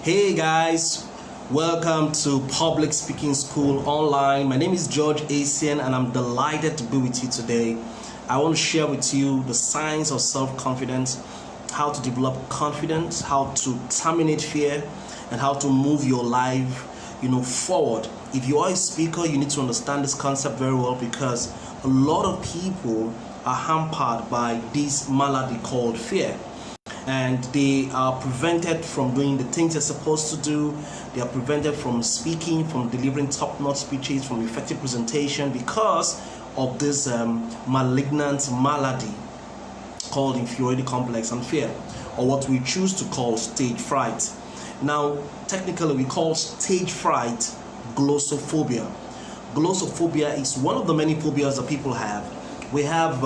Hey guys, welcome to Public Speaking School Online. My name is George Asian and I'm delighted to be with you today. I want to share with you the science of self-confidence, how to develop confidence, how to terminate fear, and how to move your life, forward. If you are a speaker, you need to understand this concept very well because a lot of people are hampered by this malady called fear. And they are prevented from doing the things they're supposed to do. They are prevented from speaking, from delivering top-notch speeches, from effective presentation because of this malignant malady called inferiority complex and fear, or what we choose to call stage fright. Now, technically, we call stage fright glossophobia. Glossophobia is one of the many phobias that people have. We have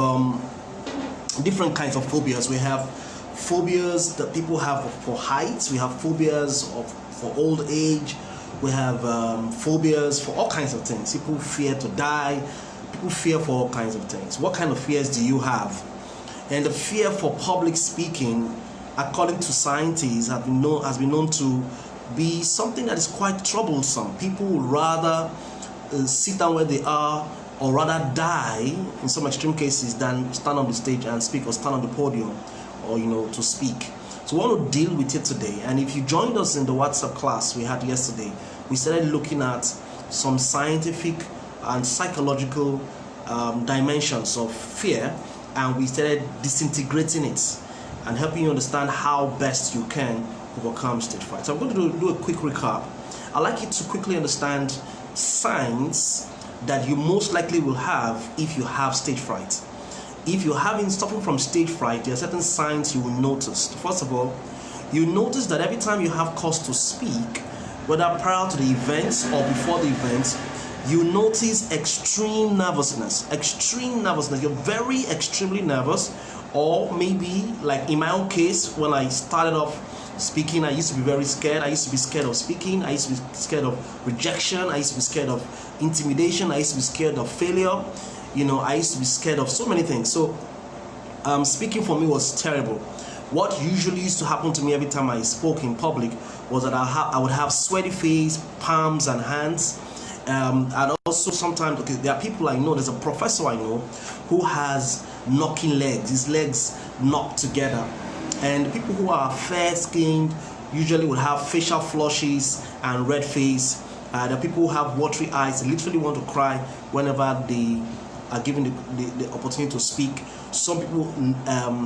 different kinds of phobias. We have phobias that people have for heights. We have phobias for old age. We have phobias for all kinds of things. People fear to die. People fear for all kinds of things. What kind of fears do you have? And the fear for public speaking, according to scientists, has been known to be something that is quite troublesome. People would rather sit down where they are or rather die in some extreme cases than stand on the stage and speak or stand on the podium or to speak. So we want to deal with it today. And if you joined us in the WhatsApp class we had yesterday, we started looking at some scientific and psychological dimensions of fear, and we started disintegrating it and helping you understand how best you can overcome stage fright. So I'm going to do a quick recap. I'd like you to quickly understand signs that you most likely will have if you have stage fright. If you're suffering from stage fright, there are certain signs you will notice. First of all, you notice that every time you have cause to speak, whether prior to the events or before the events, you notice extreme nervousness. You're very extremely nervous, or maybe like in my own case, when I started off speaking, I used to be very scared. I used to be scared of speaking. I used to be scared of rejection. I used to be scared of intimidation. I used to be scared of failure. I used to be scared of so many things. So speaking for me was terrible. What usually used to happen to me every time I spoke in public was that I would have sweaty face, palms and hands. And also sometimes, there are people I know, there's a professor I know who has knocking legs, his legs knocked together. And people who are fair-skinned usually would have facial flushes and red face. The people who have watery eyes, they literally want to cry whenever they are given the opportunity to speak. Some people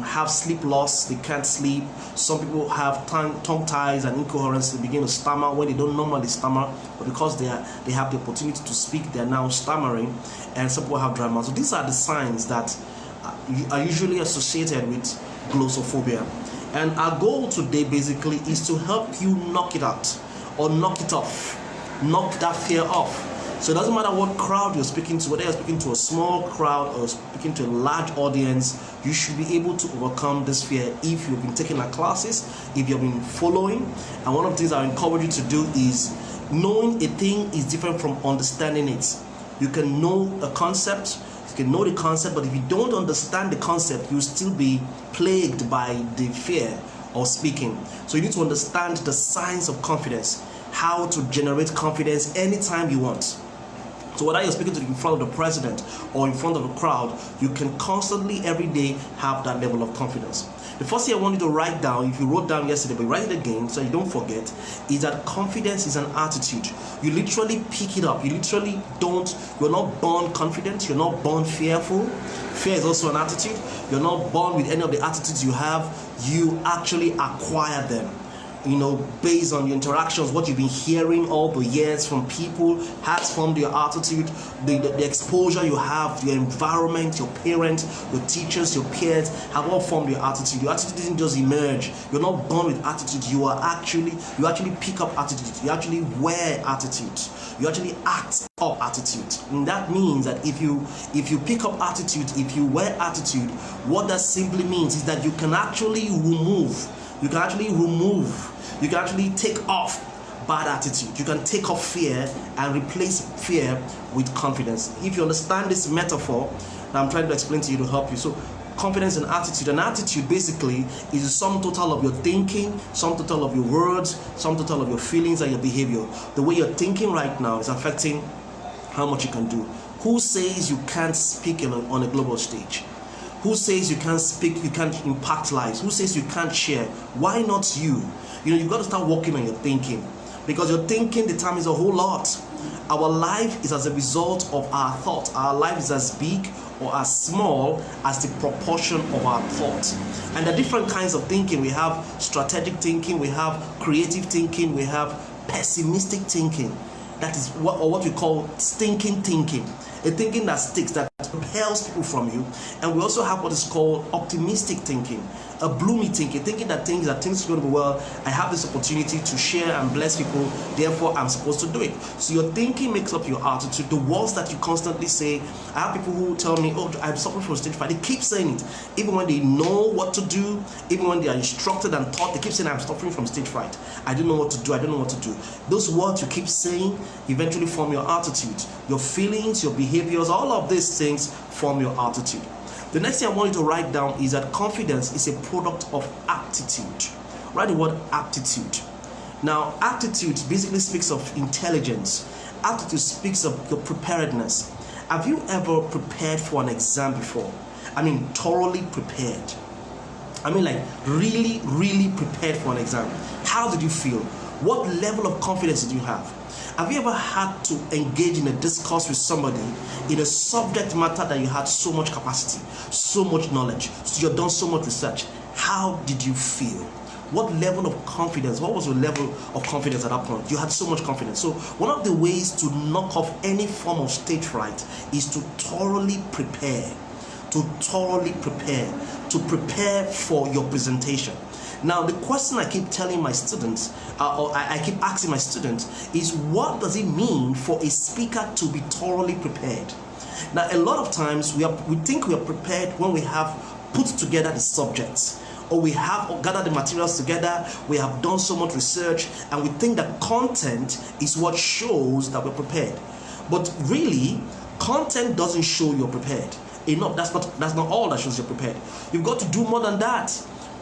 have sleep loss, they can't sleep. Some people have tongue ties and incoherence, they begin to stammer when they don't normally stammer, but because they have the opportunity to speak, they are now stammering. And some people have dry mouth. So these are the signs that are usually associated with glossophobia. And our goal today basically is to help you knock it out or knock it off, knock that fear off. So it doesn't matter what crowd you're speaking to, whether you're speaking to a small crowd or speaking to a large audience, you should be able to overcome this fear if you've been taking our classes, if you've been following. And one of the things I encourage you to do is knowing a thing is different from understanding it. You can know a concept, you can know the concept, but if you don't understand the concept, you'll still be plagued by the fear of speaking. So you need to understand the science of confidence, how to generate confidence anytime you want. So whether you're speaking in front of the president or in front of a crowd, you can constantly, every day, have that level of confidence. The first thing I want you to write down, if you wrote down yesterday, but write it again so you don't forget, is that confidence is an attitude. You literally pick it up. You're not born confident, you're not born fearful. Fear is also an attitude. You're not born with any of the attitudes you have. You actually acquire them. Based on your interactions, what you've been hearing all the years from people has formed your attitude. The exposure you have, your environment, your parents, your teachers, your peers have all formed your attitude. Your attitude didn't just emerge. You're not born with attitude. You actually pick up attitude. You actually wear attitude. You actually act up attitude. And that means that if you pick up attitude, if you wear attitude, what that simply means is that you can actually take off bad attitude. You can take off fear and replace fear with confidence. If you understand this metaphor that I'm trying to explain to you to help you. So confidence and attitude. And attitude basically is the sum total of your thinking, sum total of your words, sum total of your feelings and your behavior. The way you're thinking right now is affecting how much you can do. Who says you can't speak on a global stage? Who says you can't speak, you can't impact lives? Who says you can't share? Why not you? You've got to start working on your thinking, because your thinking determines a whole lot. Our life is as a result of our thought. Our life is as big or as small as the proportion of our thought. And there are different kinds of thinking. We have strategic thinking, we have creative thinking, we have pessimistic thinking. That is what we call stinking thinking. A thinking that sticks, that repels people from you. And we also have what is called optimistic thinking, a bloomy thinking, thinking that things are going to be well. I have this opportunity to share and bless people, therefore I'm supposed to do it. So your thinking makes up your attitude. The words that you constantly say. I have people who tell me, oh, I'm suffering from stage fright. They keep saying it, even when they know what to do, even when they are instructed and taught. They keep saying, I'm suffering from stage fright. I don't know what to do. I don't know what to do. Those words you keep saying eventually form your attitude, your feelings, your behaviors. All of these things form your attitude. The next thing I want you to write down is that confidence is a product of aptitude. Write the word aptitude. Now, aptitude basically speaks of intelligence. Aptitude speaks of your preparedness. Have you ever prepared for an exam before? I mean, thoroughly prepared. I mean, like really, really prepared for an exam. How did you feel? What level of confidence did you have? Have you ever had to engage in a discourse with somebody in a subject matter that you had so much capacity, so much knowledge, so you've done so much research? How did you feel? What level of confidence? What was your level of confidence at that point? You had so much confidence. So one of the ways to knock off any form of stage fright is to thoroughly prepare. To thoroughly prepare. To prepare for your presentation. Now, the question I keep telling my students, or I keep asking my students, is what does it mean for a speaker to be thoroughly prepared? Now, a lot of times we think we are prepared when we have put together the subjects, or we have gathered the materials together, we have done so much research, and we think that content is what shows that we're prepared. But really, content doesn't show you're prepared. Enough. That's not all that shows you're prepared. You've got to do more than that.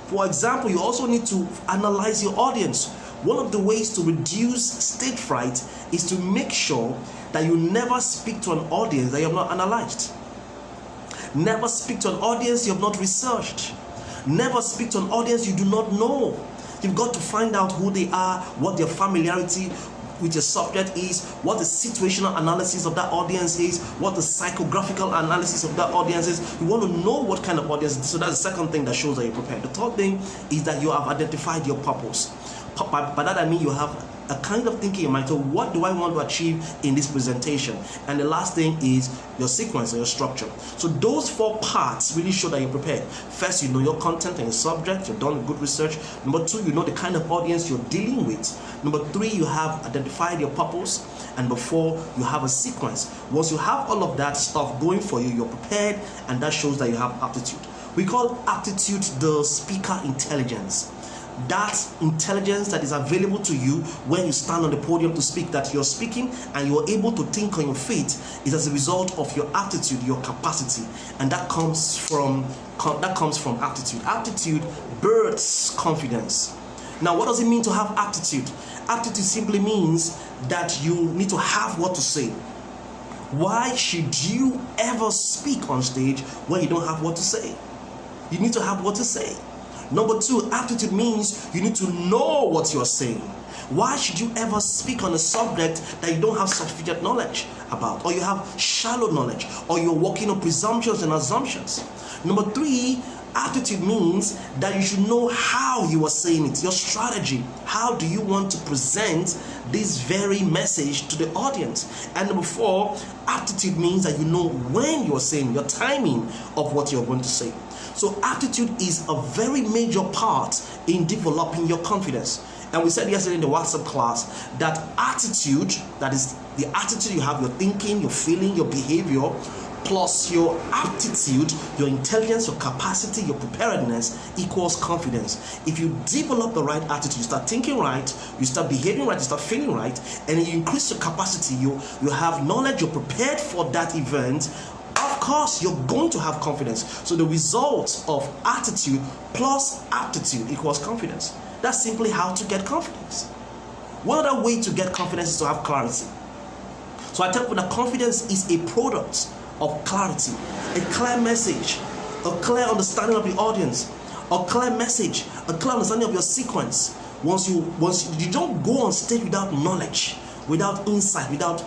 For example, you also need to analyze your audience. One of the ways to reduce stage fright is to make sure that you never speak to an audience that you have not analyzed. Never speak to an audience you have not researched. Never speak to an audience you do not know. You've got to find out who they are, what their familiarity with your subject is, what the situational analysis of that audience is, what the psychographical analysis of that audience is. You want to know what kind of audience. So that's the second thing that shows that you're prepared. The third thing is that you have identified your purpose. By that I mean you have a kind of thinking in mind. So what do I want to achieve in this presentation? And the last thing is your sequence or your structure. So those four parts really show that you're prepared. First, you know your content and your subject. You've done good research. Number two, you know the kind of audience you're dealing with. Number three, you have identified your purpose. And number four, you have a sequence. Once you have all of that stuff going for you, you're prepared, and that shows that you have aptitude. We call aptitude the speaker intelligence. That intelligence that is available to you when you stand on the podium to speak, that you're speaking and you're able to think on your feet, is as a result of your aptitude, your capacity, and that comes from aptitude. Aptitude births confidence. Now, what does it mean to have aptitude? Aptitude simply means that you need to have what to say. Why should you ever speak on stage when you don't have what to say? You need to have what to say. Number two, aptitude means you need to know what you're saying. Why should you ever speak on a subject that you don't have sufficient knowledge about, or you have shallow knowledge, or you're working on presumptions and assumptions? Number three, aptitude means that you should know how you are saying it, your strategy. How do you want to present this very message to the audience? And number four, aptitude means that you know when you are saying, your timing of what you're going to say. So aptitude is a very major part in developing your confidence. And we said yesterday in the WhatsApp class that attitude, that is the attitude you have, your thinking, your feeling, your behavior, plus your aptitude, your intelligence, your capacity, your preparedness equals confidence. If you develop the right attitude, you start thinking right, you start behaving right, you start feeling right, and you increase your capacity, you have knowledge, you're prepared for that event. Of because you're going to have confidence. So the result of attitude plus aptitude equals confidence. That's simply how to get confidence. One other way to get confidence is to have clarity. So I tell people that confidence is a product of clarity, a clear message, a clear understanding of the audience, a clear message, a clear understanding of your sequence. Once you don't go on stage without knowledge, without insight, without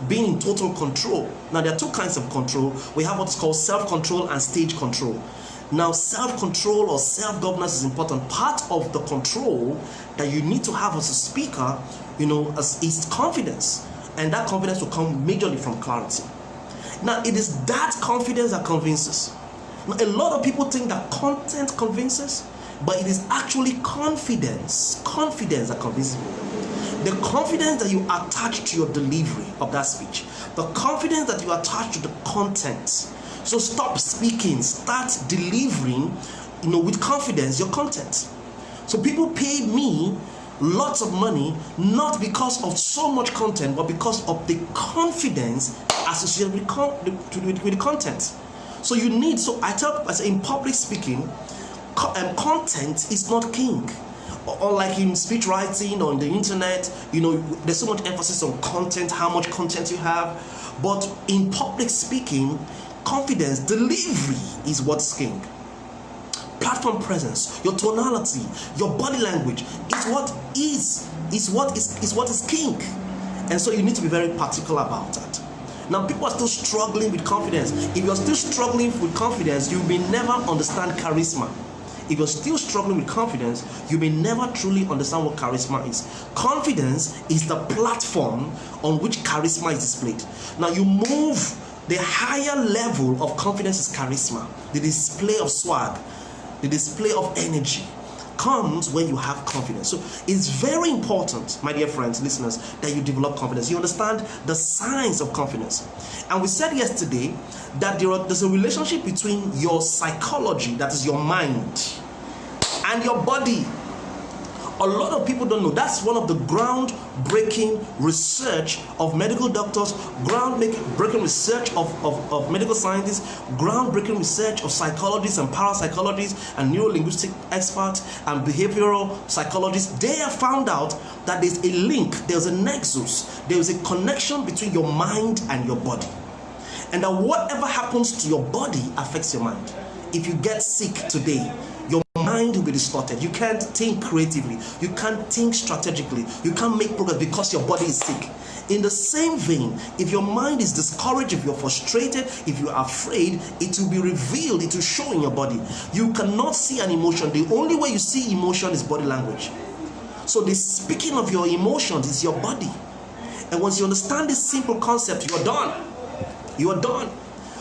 being in total control. Now there are two kinds of control. We have what's called self-control and stage control. Now self-control or self-governance is important. Part of the control that you need to have as a speaker, is confidence, and that confidence will come majorly from clarity. Now it is that confidence that convinces. Now, a lot of people think that content convinces, but it is actually confidence that convinces people. The confidence that you attach to your delivery of that speech, the confidence that you attach to the content. So stop speaking, start delivering, with confidence your content. So people pay me lots of money not because of so much content, but because of the confidence associated with the content. So I tell, in public speaking, content is not king. Unlike in speech writing or on the internet, there's so much emphasis on content, how much content you have. But in public speaking, confidence, delivery is what's king. Platform presence, your tonality, your body language is what is king. And so you need to be very particular about that. Now people are still struggling with confidence. If you're still struggling with confidence, you may never understand charisma. If you're still struggling with confidence, you may never truly understand what charisma is. Confidence is the platform on which charisma is displayed. Now you move, the higher level of confidence is charisma. The display of swag, the display of energy comes when you have confidence. So it's very important, my dear friends, listeners, that you develop confidence. You understand the signs of confidence. And we said yesterday that there's a relationship between your psychology, that is your mind, and your body. A lot of people don't know. That's one of the groundbreaking research of medical doctors, groundbreaking research of medical scientists, groundbreaking research of psychologists and parapsychologists and neuro-linguistic experts and behavioral psychologists. They have found out that there's a link, there's a nexus, there's a connection between your mind and your body. And that whatever happens to your body affects your mind. If you get sick today, your mind will be distorted. You can't think creatively. You can't think strategically. You can't make progress because your body is sick. In the same vein, if your mind is discouraged, if you're frustrated, if you're afraid, it will be revealed, it will show in your body. You cannot see an emotion. The only way you see emotion is body language. So the speaking of your emotions is your body. And once you understand this simple concept, you're done. You are done.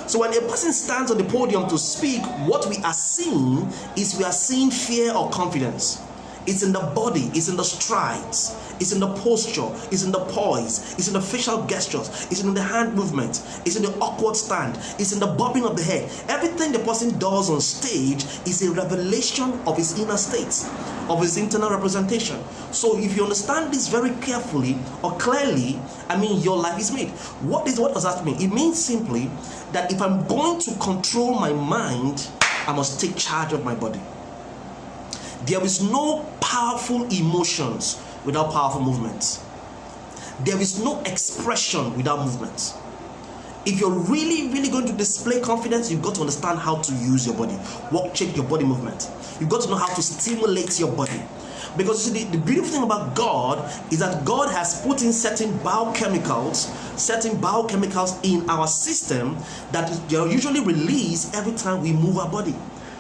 So when a person stands on the podium to speak, what we are seeing is we are seeing fear or confidence. It's in the body, it's in the strides, it's in the posture, it's in the poise, it's in the facial gestures, it's in the hand movement, it's in the awkward stand, it's in the bobbing of the head. Everything the person does on stage is a revelation of his inner state, of his internal representation. So if you understand this very carefully or clearly, your life is made. What does that mean? It means simply that if I'm going to control my mind, I must take charge of my body. There is no powerful emotions without powerful movements. There is no expression without movements. If you're really, really going to display confidence, you've got to understand how to use your body. Check your body movement. You've got to know how to stimulate your body. Because you see, the beautiful thing about God is that God has put in certain biochemicals in our system that are usually released every time we move our body.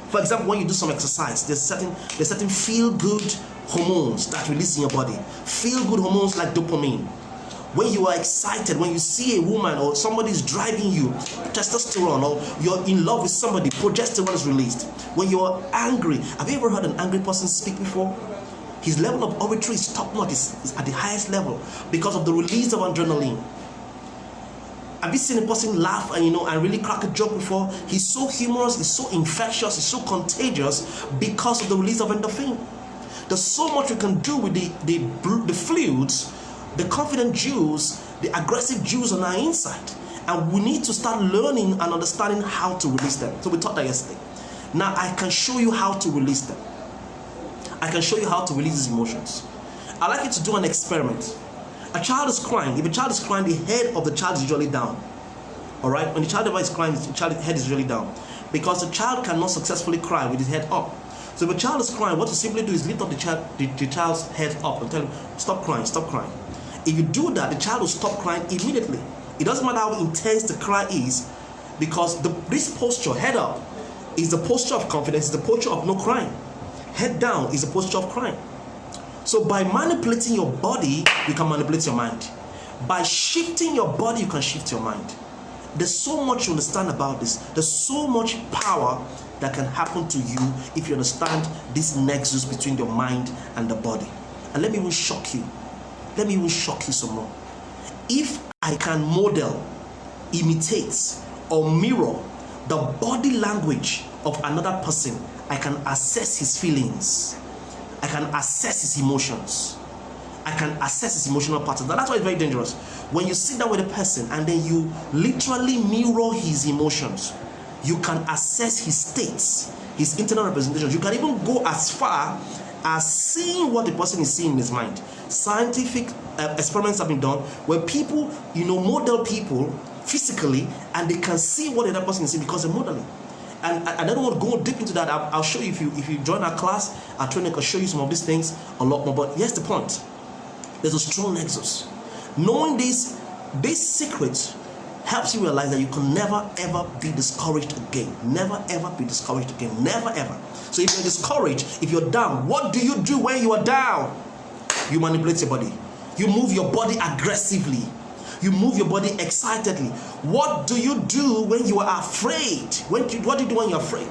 For example, when you do some exercise, there's certain feel-good hormones that release in your body. Feel-good hormones like dopamine. When you are excited, when you see a woman or somebody is driving you, testosterone, or you're in love with somebody, progesterone is released. When you are angry, have you ever heard an angry person speak before? His level of oratory is top-notch, is at the highest level because of the release of adrenaline. Have you seen a person laugh and really crack a joke before? He's so humorous, he's so infectious, he's so contagious because of the release of endorphin. There's so much we can do with the fluids, the confident Jews, the aggressive Jews on our inside. And we need to start learning and understanding how to release them. So we taught that yesterday. Now I can show you how to release them. I can show you how to release these emotions. I'd like you to do an experiment. A child is crying. If a child is crying, the head of the child is usually down. Alright? When the child is crying, the child's head is usually down. Because the child cannot successfully cry with his head up. So if a child is crying, what you simply do is lift up the child's head up and tell him, stop crying, stop crying. If you do that, the child will stop crying immediately. It doesn't matter how intense the cry is, because this posture, head up, is the posture of confidence, is the posture of no crying. Head down is the posture of crying. So by manipulating your body, you can manipulate your mind. By shifting your body, you can shift your mind. There's so much you understand about this. There's so much power that can happen to you if you understand this nexus between your mind and the body. And let me even shock you. Let me even shock you some more. If I can model, imitate, or mirror the body language of another person, I can assess his feelings. I can assess his emotions. I can assess his emotional patterns. Now that's why it's very dangerous. When you sit down with a person and then you literally mirror his emotions, you can assess his states, his internal representations. You can even go as far as seeing what the person is seeing in his mind. Scientific experiments have been done where people, model people physically, and they can see what the other person is seeing because they're modeling. And I don't want to go deep into that. I'll show you if you join our class. Our training can show you some of these things a lot more. But here's the point: there's a strong nexus. Knowing this secret helps you realize that you can never ever be discouraged again. Never ever be discouraged again. Never ever. So if you're discouraged, if you're down, what do you do when you are down? You manipulate your body. You move your body aggressively. You move your body excitedly. What do you do when you are afraid? What do you do when you're afraid?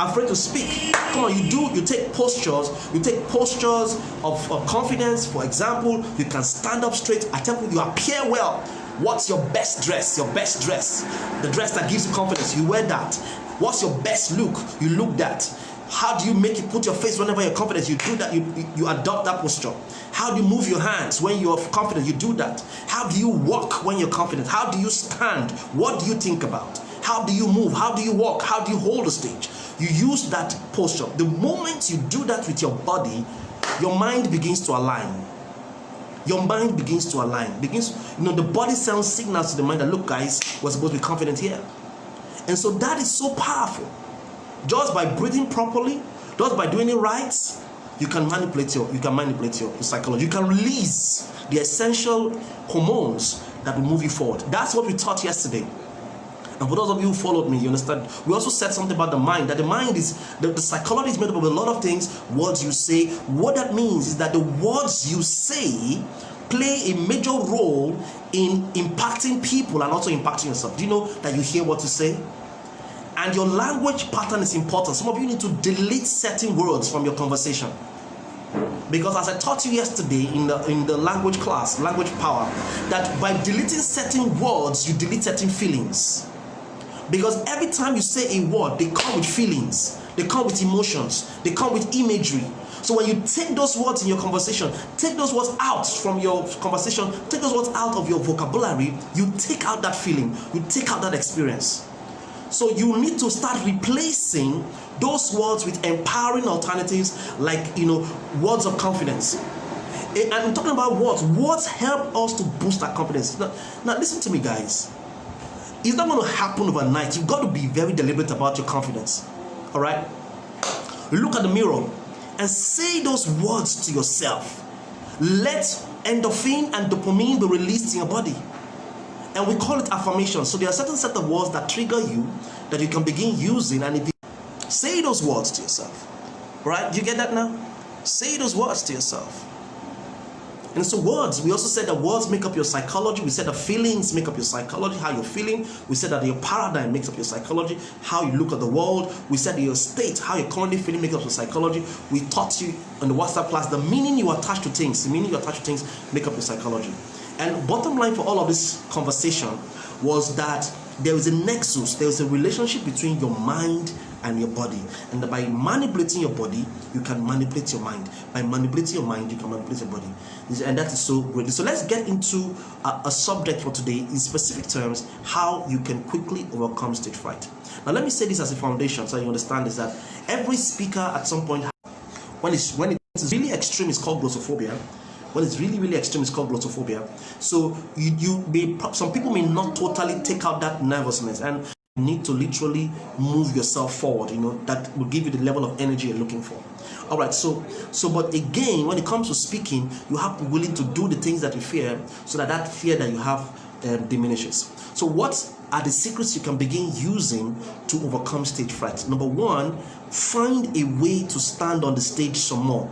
Afraid to speak. Come on, you take postures. You take postures of confidence. For example, you can stand up straight. I tell you, you appear well. What's your best dress? Your best dress. The dress that gives you confidence. You wear that. What's your best look? You look that. How do you make it put your face whenever you're confident? You do that. You adopt that posture. How do you move your hands when you're confident? You do that. How do you walk when you're confident? How do you stand? What do you think about? How do you move? How do you walk? How do you hold the stage? You use that posture. The moment you do that with your body, your mind begins to align. Your mind begins to align. The body sends signals to the mind that, look guys, we're supposed to be confident here. And so that is so powerful. Just by breathing properly, just by doing it right, you can manipulate your psychology. You can release the essential hormones that will move you forward. That's what we taught yesterday. And for those of you who followed me, you understand. We also said something about the mind. That the mind is the psychology is made up of a lot of things. Words you say. What that means is that the words you say play a major role in impacting people and also impacting yourself. Do you know that you hear what you say? And your language pattern is important. Some of you need to delete certain words from your conversation. Because as I taught you yesterday in the language class, language power, that by deleting certain words, you delete certain feelings. Because every time you say a word, they come with feelings, they come with emotions, they come with imagery. So when you take those words in your conversation, take those words out from your conversation, take those words out of your vocabulary, you take out that feeling, you take out that experience. So you need to start replacing those words with empowering alternatives like, words of confidence. And I'm talking about words. Words help us to boost our confidence. Now listen to me, guys. It's not going to happen overnight. You've got to be very deliberate about your confidence. All right? Look at the mirror and say those words to yourself. Let endorphin and dopamine be released in your body. And we call it affirmation. So there are certain set of words that trigger you that you can begin using, and if you say those words to yourself. Right? You get that now? Say those words to yourself. And so words, we also said that words make up your psychology. We said that feelings make up your psychology, how you're feeling. We said that your paradigm makes up your psychology, how you look at the world. We said that your state, how you're currently feeling, makes up your psychology. We taught you in the WhatsApp class the meaning you attach to things. The meaning you attach to things make up your psychology. And bottom line for all of this conversation was that there is a nexus, there is a relationship between your mind and your body. And by manipulating your body, you can manipulate your mind. By manipulating your mind, you can manipulate your body. And that is so great. So let's get into a subject for today in specific terms, how you can quickly overcome stage fright. Now let me say this as a foundation so you understand is that every speaker at some point, when it's really extreme, it's called glossophobia. When it's really extreme, it's called glossophobia. So some people may not totally take out that nervousness, and you need to literally move yourself forward. That will give you the level of energy you're looking for. All right. So but again, when it comes to speaking, you have to be willing to do the things that you fear, so that fear that you have diminishes. So what are the secrets you can begin using to overcome stage fright? Number one, find a way to stand on the stage some more.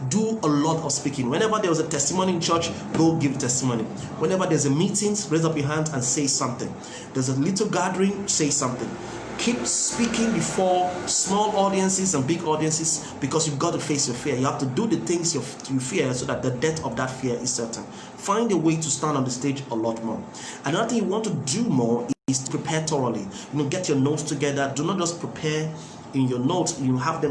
Do a lot of speaking. Whenever there was a testimony in church, go give testimony. Whenever there's a meeting, raise up your hand and say something. There's a little gathering, say something. Keep speaking before small audiences and big audiences, because you've got to face your fear. You have to do the things you fear, so that the death of that fear is certain. Find a way to stand on the stage a lot more. Another thing you want to do more is to prepare thoroughly. Get your notes together. Do not just prepare in your notes. You have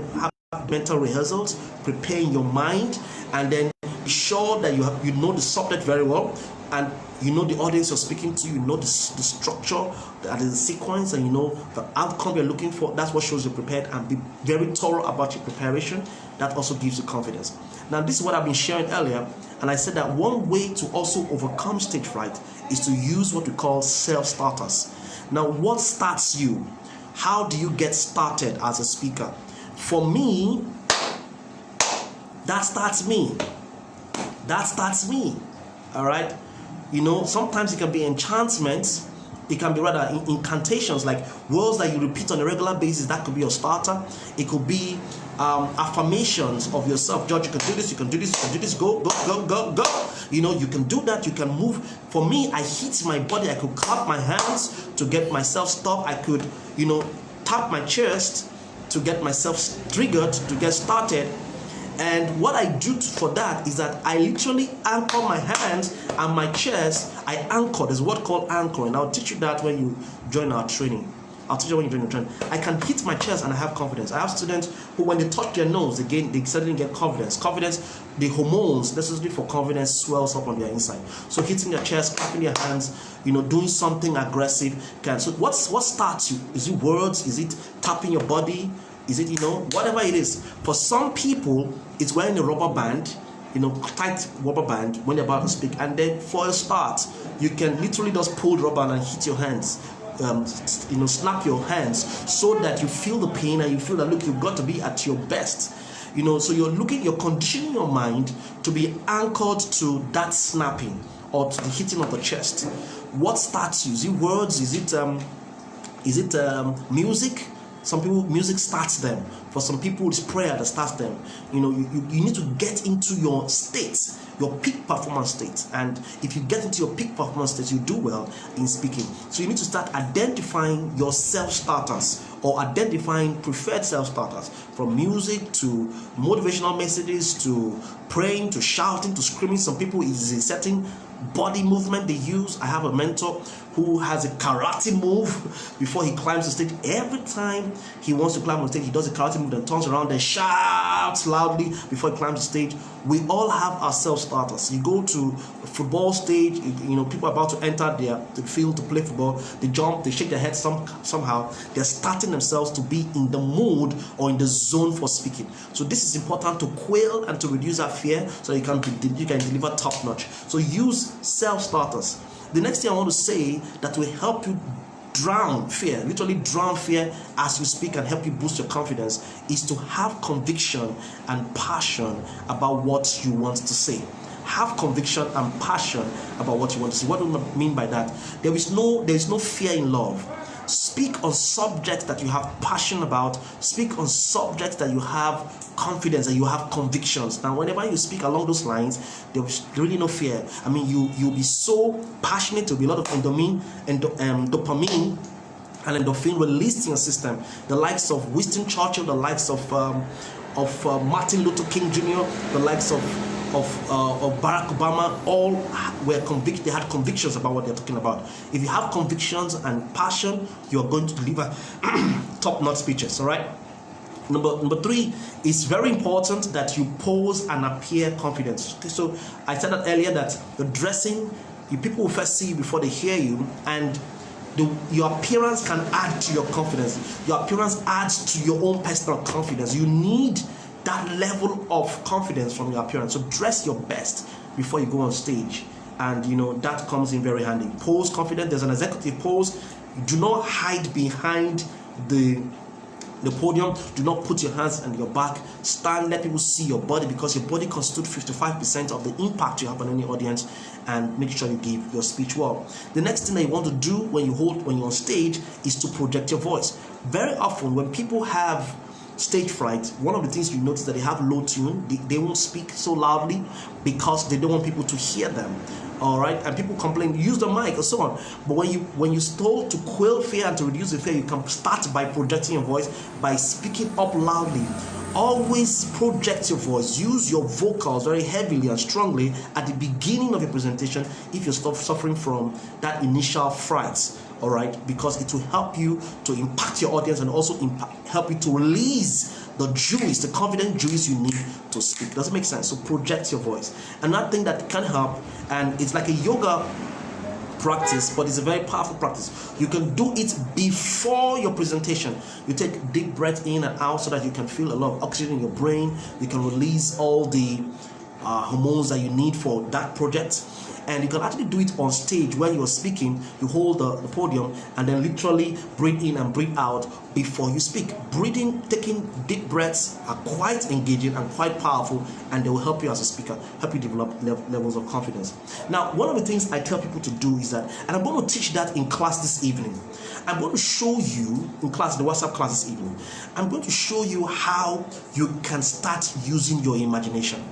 mental rehearsals, prepare in your mind, and then be sure that you know the subject very well, and you know the audience you're speaking to, you know the structure, the sequence, and you know the outcome you're looking for. That's what shows you're prepared, and be very thorough about your preparation. That also gives you confidence. Now, this is what I've been sharing earlier, and I said that one way to also overcome stage fright is to use what we call self-starters. Now, what starts you? How do you get started as a speaker? For me, that starts me. All right. Sometimes it can be enchantments. It can be rather incantations, like words that you repeat on a regular basis. That could be your starter. It could be affirmations of yourself. George, you can do this. You can do this. You can do this. Go, go, go, go, go. You can do that. You can move. For me, I hit my body. I could clap my hands to get myself stopped. I could, tap my chest to get myself triggered, to get started. And what I do for that is that I literally anchor my hands and my chest. I anchor. There's a word called anchoring. I'll teach you that when you join our training. I'll teach you when you join the training. I can hit my chest and I have confidence. I have students who, when they touch their nose, they suddenly get confidence. Confidence, the hormones necessary for confidence swells up on their inside. So hitting their chest, clapping their hands, doing something aggressive. So what starts you? Is it words? Is it tapping your body? Is it, whatever it is. For some people, it's wearing a rubber band, tight rubber band when they're about to speak. And then for a start, you can literally just pull the rubber band and hit your hands. Snap your hands so that you feel the pain and you feel that, look, you've got to be at your best. So you're conditioning your mind to be anchored to that snapping or to the hitting of the chest. What starts you? Is it words? Is it music? Some people, music starts them. For some people, it's prayer that starts them. You need to get into your state, your peak performance state. And if you get into your peak performance state, you do well in speaking. So you need to start identifying your self-starters, or identifying preferred self-starters, from music to motivational messages to praying to shouting to screaming. Some people, is a certain body movement they use. I have a mentor who has a karate move before he climbs the stage. Every time he wants to climb on stage, he does a karate move, then turns around and shouts loudly before he climbs the stage. We all have our self-starters. You go to a football stage, people are about to enter the field to play football. They jump, they shake their heads somehow. They're starting themselves to be in the mood or in the zone for speaking. So this is important to quell and to reduce that fear, so you can deliver top notch. So use self-starters. The next thing I want to say that will help you drown fear, literally drown fear as you speak, and help you boost your confidence, is to have conviction and passion about what you want to say. Have conviction and passion about what you want to say. What do I mean by that? There is no fear in love. Speak on subjects that you have passion about. Speak on subjects that you have confidence and you have convictions. Now, whenever you speak along those lines, there is really no fear. I mean, you'll be so passionate. There'll be a lot of dopamine and endorphin released in your system. The likes of Winston Churchill, the likes of Martin Luther King Jr., the likes of of Barack Obama, all were convicted. They had convictions about what they're talking about. If you have convictions and passion, you are going to deliver top-notch speeches. All right. Number three, it's very important that you pose and appear confident. So I said that earlier, that the dressing, people will first see you before they hear you, and your appearance can add to your confidence. Your appearance adds to your own personal confidence. You need that level of confidence from your appearance. So dress your best before you go on stage, and that comes in very handy. Pose confident. There's an executive pose. Do not hide behind the podium. Do not put your hands on your back. Stand, let people see your body, because your body constitutes 55% of the impact you have on any audience, and make sure you give your speech well. The next thing that you want to do when you're on stage is to project your voice. Very often when people have stage fright, one of the things you notice that they have low tune. They won't speak so loudly because they don't want people to hear them. All right, and people complain, use the mic or so on. But when you told to quell fear and to reduce the fear, you can start by projecting your voice, by speaking up loudly. Always project your voice. Use your vocals very heavily and strongly at the beginning of your presentation if you're suffering from that initial fright. All right, because it will help you to impact your audience, and also help you to release the juice, the confident juice you need to speak. Does it make sense? So project your voice. Another thing that can help, and it's like a yoga practice, but it's a very powerful practice. You can do it before your presentation. You take deep breath in and out so that you can feel a lot of oxygen in your brain. You can release all the hormones that you need for that project. And you can actually do it on stage when you're speaking. You hold the podium and then literally breathe in and breathe out before you speak. Breathing, taking deep breaths are quite engaging and quite powerful, and they will help you as a speaker, help you develop levels of confidence. Now, one of the things I tell people to do is that, and I'm going to teach that in class this evening. I'm going to show you in class, the WhatsApp class this evening, I'm going to show you how you can start using your imagination.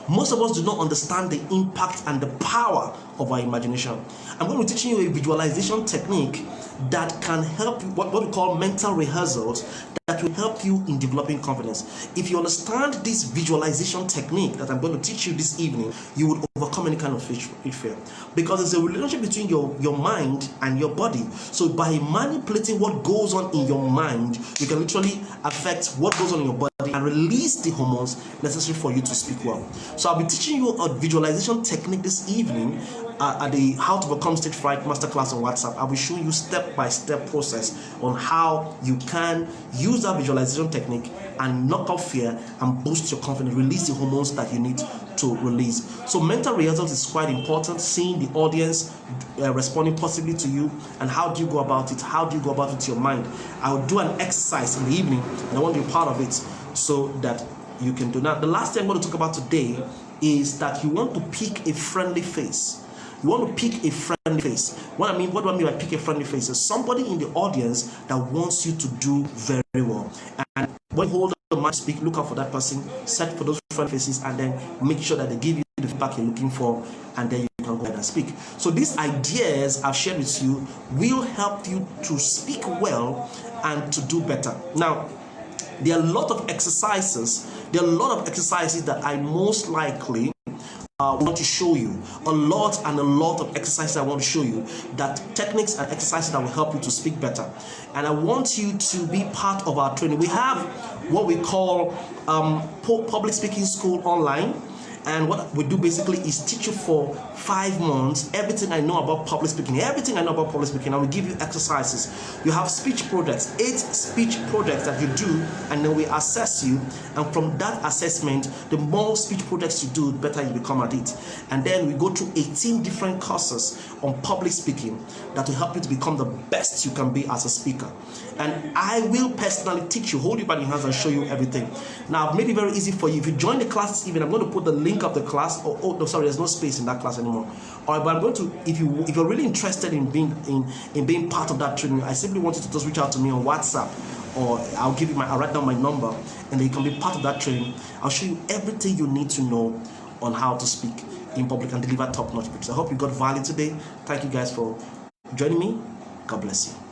Most of us do not understand the impact and the power of our imagination. I'm going to be teaching you a visualization technique that can help you, what we call mental rehearsals, that will help you in developing confidence. If you understand this visualization technique that I'm going to teach you this evening, you would overcome any kind of fear. Because there's a relationship between your mind and your body. So by manipulating what goes on in your mind, you can literally affect what goes on in your body and release the hormones necessary for you to speak well. So I'll be teaching you a visualization technique this evening at the How to Overcome Stage Fright Masterclass on WhatsApp. I will show you step-by-step process on how you can use that visualization technique and knock out fear and boost your confidence, release the hormones that you need to release. So mental rehearsals is quite important, seeing the audience responding positively to you, and how do you go about it? How do you go about it with your mind? I will do an exercise in the evening, and I want you to be part of it so that you can do that. The last thing I'm going to talk about today is that you want to pick a friendly face. You want to pick a friendly face. What do I mean by pick a friendly face? Is somebody in the audience that wants you to do very well. And when you hold the mic, speak, look out for that person, search for those friendly faces, and then make sure that they give you the feedback you're looking for, and then you can go ahead and speak. So these ideas I've shared with you will help you to speak well and to do better. Now, there are a lot of exercises. That I most likely want to show you. A lot of exercises I want to show you, that techniques and exercises that will help you to speak better. And I want you to be part of our training. We have what we call public speaking school online. And what we do basically is teach you for 5 months everything I know about public speaking. I will give you exercises. You have speech projects, 8 speech projects that you do, and then we assess you. And from that assessment, the more speech projects you do, the better you become at it. And then we go through 18 different courses on public speaking that will help you to become the best you can be as a speaker. And I will personally teach you, hold you by the hands and show you everything. Now, I've made it very easy for you. If you join the class this evening, I'm going to put the link of the class. Oh, no, sorry, there's no space in that class anymore. All right, but I'm going to, if you're really interested in being part of that training, I simply want you to just reach out to me on WhatsApp, or I'll write down my number, and then you can be part of that training. I'll show you everything you need to know on how to speak in public and deliver top-notch speeches. I hope you got value today. Thank you guys for joining me. God bless you.